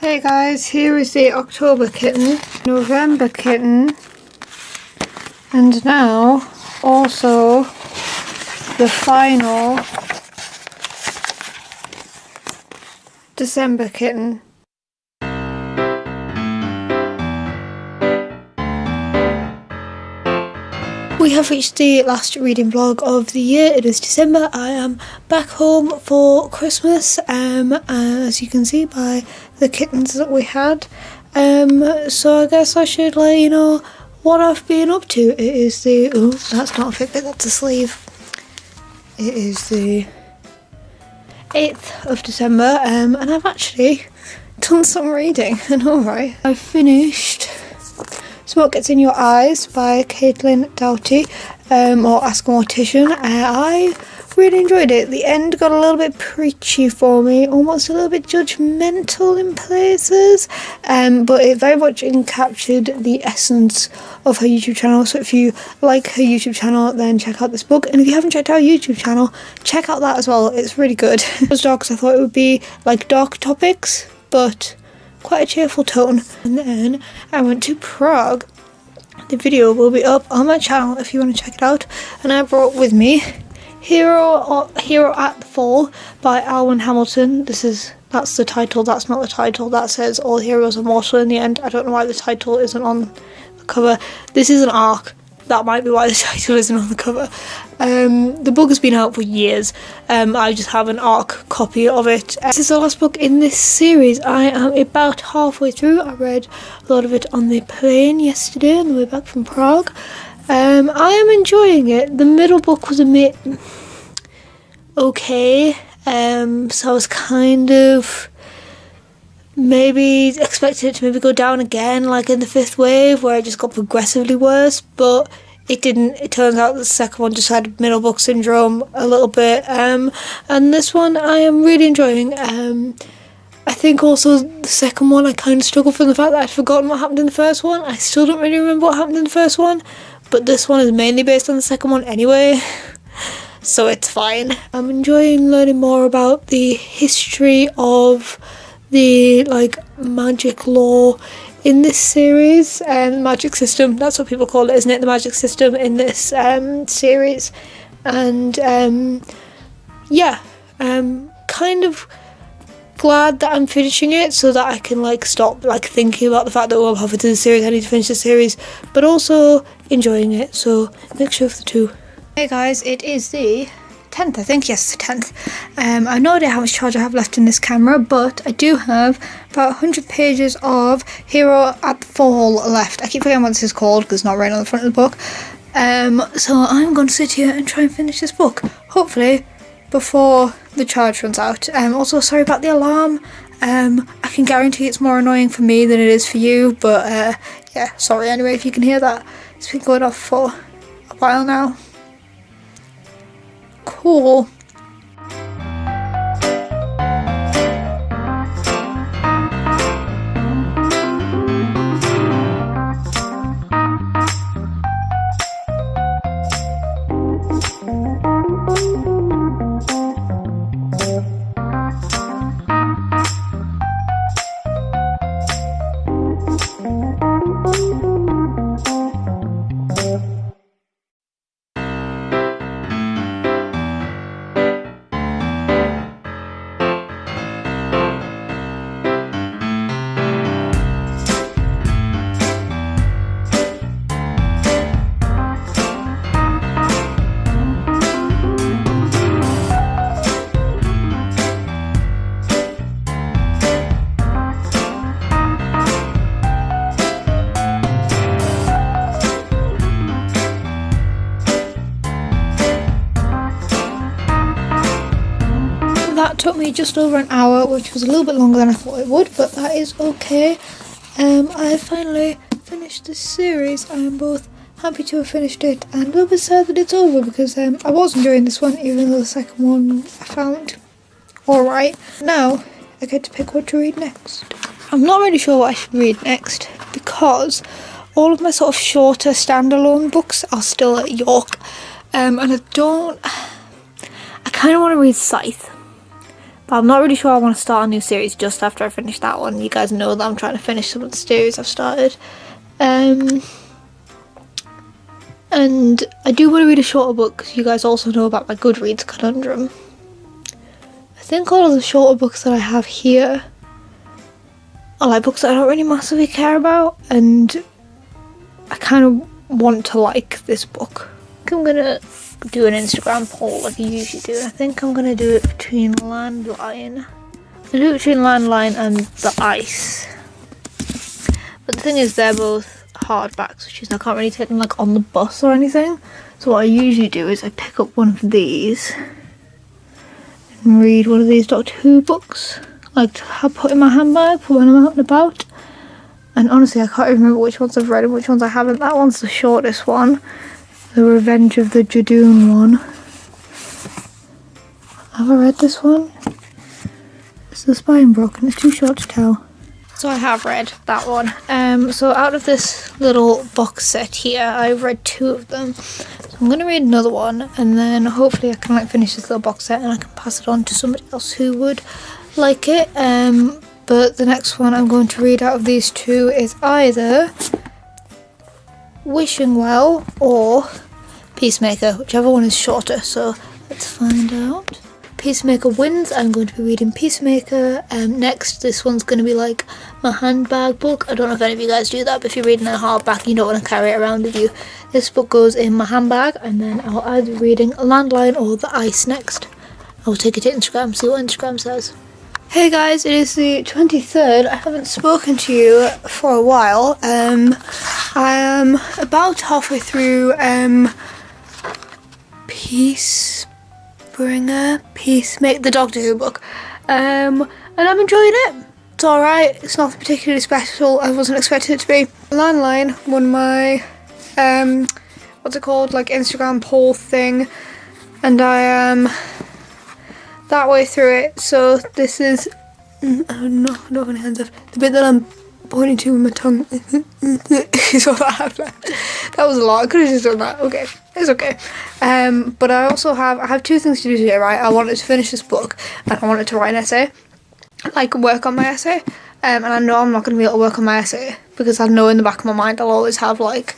Hey guys, here is the October kitten, November kitten, and now also the final December kitten. We have reached the last reading vlog of the year. It is December. I am back home for Christmas, as you can see by the kittens that we had. So I guess I should let you know what I've been up to. It is the, oh, that's not a Fitbit, that's a sleeve. It is the 8th of December, and I've actually done some reading. I know, right? I've finished Smoke Gets in Your Eyes by Caitlin Doughty, or Ask a Mortician. I really enjoyed it. The end got a little bit preachy for me, almost a little bit judgmental in places, but it very much encaptured the essence of her YouTube channel. So if you like her YouTube channel, then check out this book, and if you haven't checked out her YouTube channel, check out that as well. It's really good. It was dark because I thought it would be like dark topics, but quite a cheerful tone. And then I went to Prague. The video will be up on my channel if you want to check it out. And I brought with me Hero at the Fall by Alwyn Hamilton. That's the title. That's not the title. That says All Heroes Are Mortal in the End. I don't know why the title isn't on the cover. This is an ARC. That might be why the title isn't on the cover. The book has been out for years. I just have an ARC copy of it. This is the last book in this series. I am about halfway through. I read a lot of it on the plane yesterday on the way back from Prague. I am enjoying it. The middle book was a bit okay. So I was kind of maybe expected it to maybe go down again, like in the fifth wave, where it just got progressively worse, but it didn't. It turns out the second one just had middle book syndrome a little bit, and this one I am really enjoying. I think also the second one I kind of struggled from the fact that I'd forgotten what happened in the first one. I still don't really remember what happened in the first one, but this one is mainly based on the second one anyway, so it's fine. I'm enjoying learning more about the history of the magic law in this series, magic system, that's what people call it, isn't it? The magic system in this series. And yeah, kind of glad that I'm finishing it so that I can stop thinking about the fact that I'm halfway through the series, I need to finish the series, but also enjoying it, so mixture of the two. Hey guys, it is the 10th, I think. Yes, the 10th. I have no idea how much charge I have left in this camera, but I do have about 100 pages of Hero at the Fall left. I keep forgetting what this is called because it's not right on the front of the book. So I'm going to sit here and try and finish this book, hopefully before the charge runs out. Also, sorry about the alarm. I can guarantee it's more annoying for me than it is for you, but yeah, sorry anyway if you can hear that. It's been going off for a while now. Cool. That took me just over an hour, which was a little bit longer than I thought it would, but that is okay. I finally finished this series. I am both happy to have finished it and a little bit sad that it's over, because I was enjoying this one, even though the second one I found alright. Now I get to pick what to read next. I'm not really sure what I should read next, because all of my sort of shorter standalone books are still at York, and I kind of want to read Scythe, But I'm not really sure I want to start a new series just after I finish that one. You guys know that I'm trying to finish some of the series I've started. And I do want to read a shorter book, because you guys also know about my Goodreads conundrum. I think all of the shorter books that I have here are like books that I don't really massively care about, and I kind of want to like this book. I think I'm going to do an Instagram poll like I usually do. I think I'm going to do it between Landline. I'll do it between Landline and The Ice. But the thing is, they're both hardbacks, which is I can't really take them like on the bus or anything. So what I usually do is I pick up one of these and read one of these Doctor Who books, like to have put in my handbag for when I'm out and about. And honestly, I can't even remember which ones I've read and which ones I haven't. That one's the shortest one, The Revenge of the Judoon one. Have I read this one? Is the spine broken? It's too short to tell. So I have read that one. So out of this little box set here, I've read 2 of them. So I'm going to read another one, and then hopefully I can like finish this little box set and I can pass it on to somebody else who would like it. But the next one I'm going to read out of these 2 is either Wishing Well or Peacemaker, whichever one is shorter. So let's find out. Peacemaker wins. I'm going to be reading Peacemaker. Next, this one's going to be like my handbag book. I don't know if any of you guys do that, but if you're reading a hardback, you don't want to carry it around with you. This book goes in my handbag, and then I'll either be reading Landline or The Ice next. I'll take it to Instagram, see what Instagram says. Hey guys, it is the 23rd. I haven't spoken to you for a while. I am about halfway through Peacemaker, the Doctor Who book, and I'm enjoying it. It's alright, it's nothing particularly special. I wasn't expecting it to be. Landline won my what's it called, like Instagram poll thing, and I am that way through it. So this is I don't have any hands off. The bit that I'm pointing to with my tongue is all I have left. That was a lot. I could have just done that. Okay, it's okay. But I have 2 things to do today, right? I wanted to finish this book, and I wanted to write an essay, like work on my essay. And I know I'm not going to be able to work on my essay because I know in the back of my mind I'll always have like,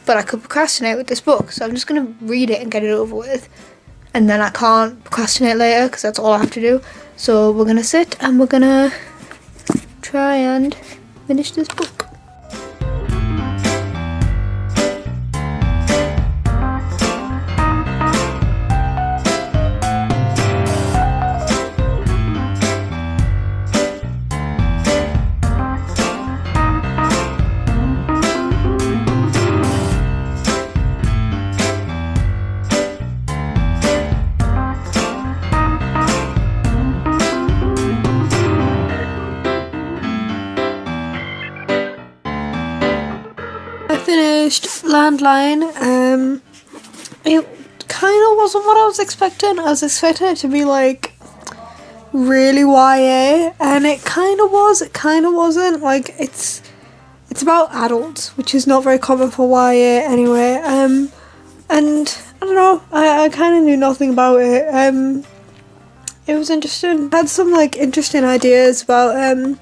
but I could procrastinate with this book. So I'm just going to read it and get it over with, and then I can't procrastinate later because that's all I have to do. So we're going to sit and we're going to try and finish this book. Finished Landline. It kind of wasn't what I was expecting. I was expecting it to be like really YA, and it kind of was. It kind of wasn't. Like it's about adults, which is not very common for YA anyway. And I don't know. I kind of knew nothing about it. It was interesting. I had some like interesting ideas about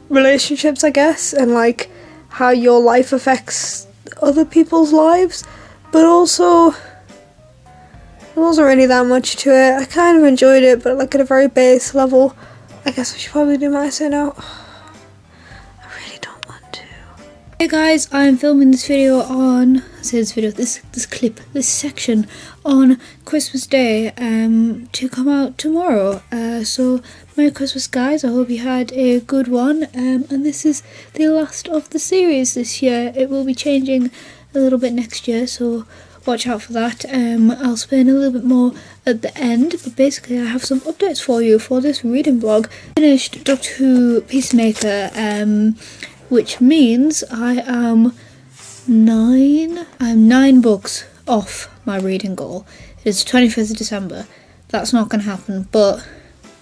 relationships, I guess, and like how your life affects other people's lives, but also there wasn't really that much to it. I kind of enjoyed it, but like at a very base level. I guess I should probably do my essay now. I really don't want to. Hey guys, I'm filming this video on, this section on Christmas Day to come out tomorrow. So Merry Christmas guys, I hope you had a good one, and this is the last of the series this year. It will be changing a little bit next year, so watch out for that. I'll spend a little bit more at the end, but basically I have some updates for you for this reading blog. Finished Doctor Who Peacemaker, which means I'm 9 books off my reading goal. It's 25th of December. That's not going to happen, but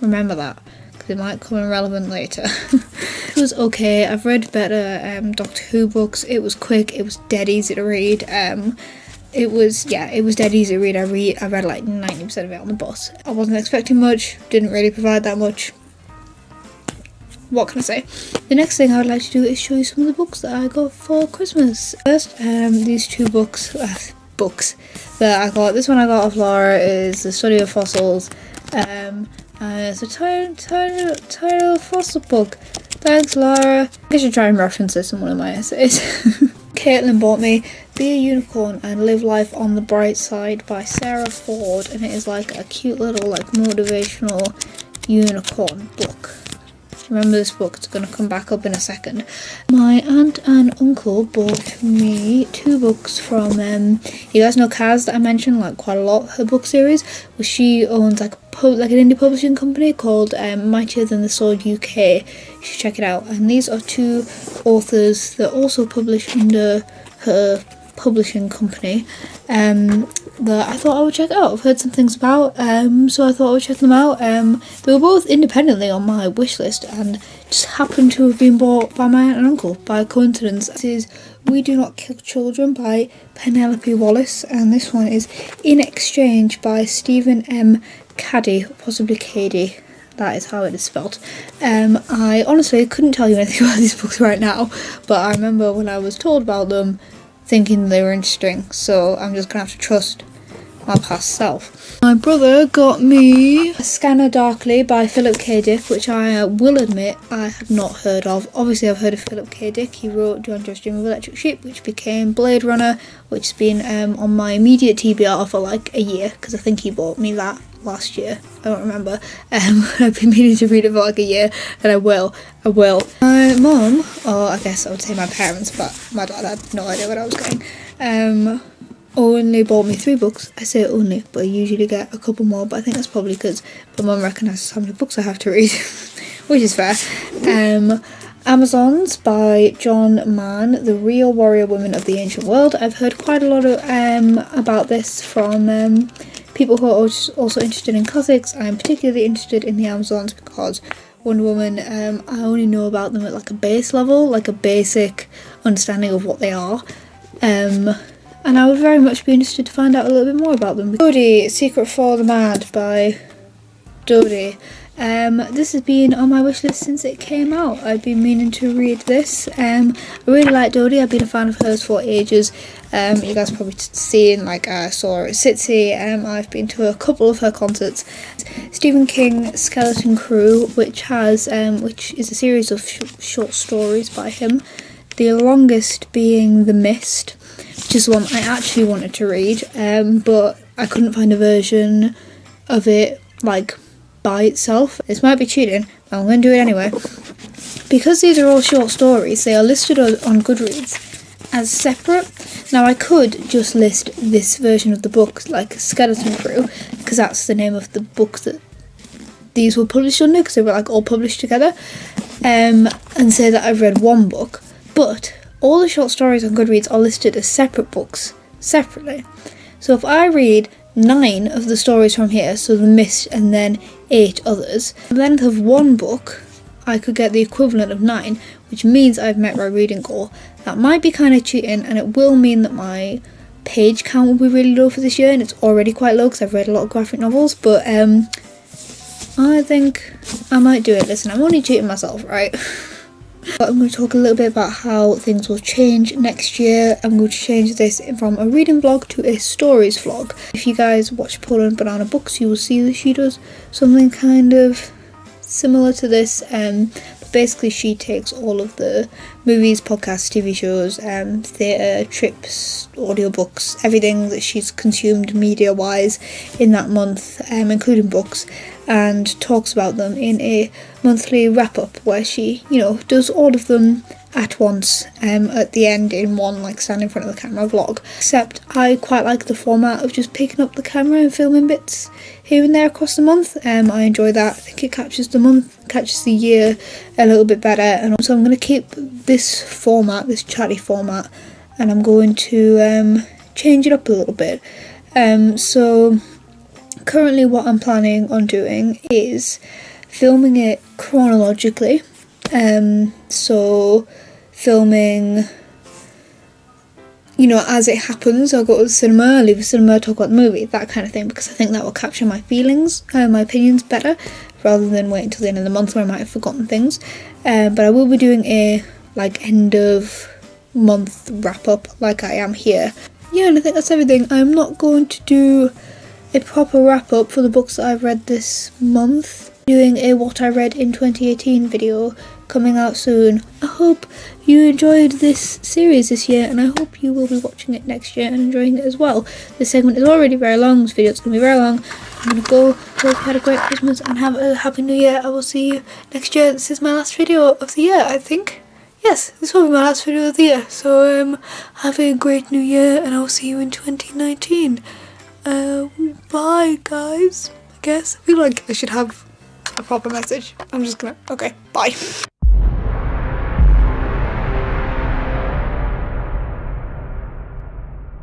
remember that, because it might come in relevant later. It was okay. I've read better Doctor Who books. It was quick. It was dead easy to read. It it was dead easy to read. I read like 90% of it on the bus. I wasn't expecting much, didn't really provide that much. What can I say? The next thing I would like to do is show you some of the books that I got for Christmas. First, these two books that I got. This one I got off Laura is The Study of Fossils. It's a title fossil book. Thanks, Laura. I should try and reference this in one of my essays. Caitlin bought me Be a Unicorn and Live Life on the Bright Side by Sarah Ford, and it is like a cute little like motivational unicorn book. Remember this book, it's going to come back up in a second. My aunt and uncle bought me two books from, you guys know Kaz that I mentioned like quite a lot, her book series, where she owns like an indie publishing company called Mightier Than the Sword UK. You should check it out. And these are two authors that also publish under her publishing company that I thought I would check out. I've heard some things about, so I thought I would check them out. They were both independently on my wish list and just happened to have been bought by my aunt and uncle by coincidence. This is We Do Not Kill Children by Penelope Wallace, and this one is In Exchange by Stephen M. Cady, possibly Cady. That is how it is spelled. I honestly couldn't tell you anything about these books right now, but I remember when I was told about them thinking they were interesting, so I'm just gonna have to trust my past self. My brother got me Scanner Darkly by Philip K. Dick, which I will admit I had not heard of. Obviously I've heard of Philip K. Dick. He wrote Do You Want to Dream of Electric Sheep, which became Blade Runner, which has been on my immediate TBR for like a year, because I think he bought me that last year. I don't remember. I've been meaning to read it for like a year, and I will. My mum, or I guess I would say my parents, but my dad had no idea what I was getting, only bought me 3 books. I say only, but I usually get a couple more, but I think that's probably because my mum recognises how many books I have to read, which is fair. Amazons by John Mann, The Real Warrior Women of the Ancient World. I've heard quite a lot of about this from people who are also interested in Cossacks. I'm particularly interested in the Amazons because Wonder Woman, I only know about them at like a base level, like a basic understanding of what they are. And I would very much be interested to find out a little bit more about them. Dodie, Secret for the Mad by Dodie. This has been on my wish list since it came out. I've been meaning to read this. I really like Dodie. I've been a fan of hers for ages. You guys probably seen, like I saw her at Sitsi. I've been to a couple of her concerts. Stephen King Skeleton Crew, which is a series of short stories by him. The longest being The Mist, which is one I actually wanted to read, but I couldn't find a version of it like by itself. This might be cheating, but I'm going to do it anyway. Because these are all short stories, they are listed on Goodreads as separate. Now I could just list this version of the book, like Skeleton Crew, because that's the name of the book that these were published under, because they were like all published together, and say that I've read one book. But all the short stories on Goodreads are listed as separate books, separately. So if I read 9 of the stories from here, so The Mist and then 8 others, the length of one book, I could get the equivalent of 9, which means I've met my reading goal. That might be kind of cheating, and it will mean that my page count will be really low for this year, and it's already quite low because I've read a lot of graphic novels, but I think I might do it. Listen, I'm only cheating myself, right? But I'm going to talk a little bit about how things will change next year. I'm going to change this from a reading vlog to a stories vlog. If you guys watch Poland Banana Books, you will see that she does something kind of similar to this. But basically she takes all of the movies, podcasts, TV shows, theatre, trips, audiobooks, everything that she's consumed media-wise in that month, including books, and talks about them in a monthly wrap-up where she, does all of them at once at the end in one like stand in front of the camera vlog. Except I quite like the format of just picking up the camera and filming bits here and there across the month. I enjoy that. I think it captures the month, catches the year a little bit better, and also I'm going to keep this format, this chatty format, and I'm going to change it up a little bit. So currently what I'm planning on doing is filming it chronologically. So filming you know, as it happens, I'll go to the cinema, leave the cinema, talk about the movie, that kind of thing, because I think that will capture my feelings, my opinions better, rather than wait until the end of the month where I might have forgotten things. But I will be doing a, like, end of month wrap up, like I am here. Yeah, and I think that's everything. I'm not going to do a proper wrap up for the books that I've read this month. Doing a what I read in 2018 video coming out soon. I hope you enjoyed this series this year, and I hope you will be watching it next year and enjoying it as well. This segment is already very long, this video is going to be very long. I'm going to go, hope you had a great Christmas and have a happy new year. I will see you next year. This is my last video of the year, I think. Yes, this will be my last video of the year, so have a great new year, and I will see you in 2019. Bye guys, I guess. I feel like I should have a proper message. I'm just gonna, okay, bye.